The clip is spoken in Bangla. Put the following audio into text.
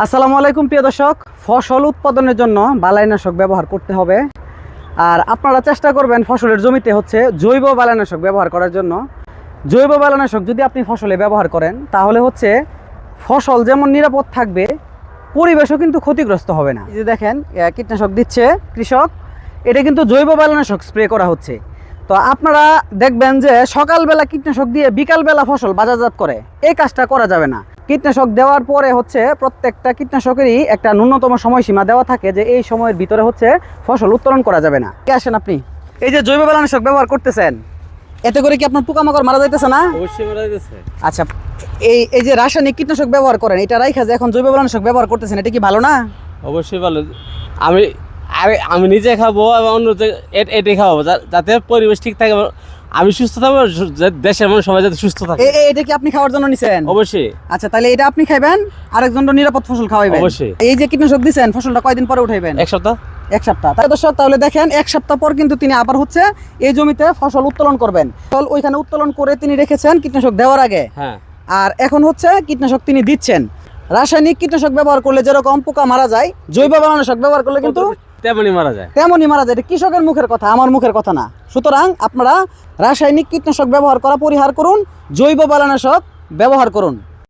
আসসালামু আলাইকুম প্রিয় দর্শক। ফসল উৎপাদনের জন্য বালাইনাশক ব্যবহার করতে হবে, আর আপনারা চেষ্টা করবেন ফসলের জমিতে জৈব বালাইনাশক ব্যবহার করার জন্য। জৈব বালাইনাশক যদি আপনি ফসলে ব্যবহার করেন তাহলে ফসল যেমন নিরাপদ থাকবে, পরিবেশও কিন্তু ক্ষতিগ্রস্ত হবে না। এই যে দেখেন কীটনাশক দিচ্ছে কৃষক, এটা কিন্তু জৈব বালাইনাশক স্প্রে করা হচ্ছে। তো আপনারা দেখবেন যে সকালবেলা কীটনাশক দিয়ে বিকালবেলা ফসল বাজারজাত করে, এই কাজটা করা যাবে না। কীটনাশক দেওয়ার পরে প্রত্যেকটা কীটনাশকেরই একটা ন্যূনতম সময়সীমা দেওয়া থাকে, যে এই সময়ের ভিতরে ফসল উত্তোলন করা যাবে না। কে আসেন আপনি এই যে জৈব বালাইনাশক ব্যবহার করতেছেন, এতে করে কি আপনার পোকামাকড় মারা যাইতেছে না? অবশ্যই মারা যাইতেছে। আচ্ছা, এই যে রাসায়নিক কীটনাশক ব্যবহার করেন, এটা রাইখা যে এখন জৈব বালাইনাশক ব্যবহার করতেছেন, এটা কি ভালো না? অবশ্যই ভালো। আমি নিজে খাবো এবং অন্য এটাই খাওয়াবো, যাতে পরিবেশ ঠিক থাকে, আমি সুস্থ থাকবো, দেশের মানুষ সবাই যাতে সুস্থ থাকে। এটা কি আপনি খাওয়ার জন্য নিছেন? অবশ্যই। আচ্ছা, তাহলে এটা আপনি খাইবেন, আরেকজন নিরাপদ ফসল খাওয়াইবেন। অবশ্যই। এই যে কীটনাশক দিচ্ছেন, ফসলটা কয়দিন পরে উঠাইবেন? এক সপ্তাহ। তাই দর্শক, তাহলে দেখেন 1 সপ্তাহ পর কিন্তু তিনি আবার এই জমিতে ফসল উত্তোলন করবেন। ফসল ওইখানে উত্তোলন করে তিনি রেখেছেন কীটনাশক দেওয়ার আগে। হ্যাঁ। আর এখন কীটনাশক তিনি দিচ্ছেন। রাসায়নিক কীটনাশক ব্যবহার করলে যেরকম পোকা মারা যায়, জৈব বালাইনাশক ব্যবহার করলে কিন্তু তেমনই মারা যায়। এটা কৃষকের মুখের কথা, আমার মুখের কথা না। সুতরাং আপনারা রাসায়নিক কীটনাশক ব্যবহার করা পরিহার করুন, জৈব বালাইনাশক ব্যবহার করুন।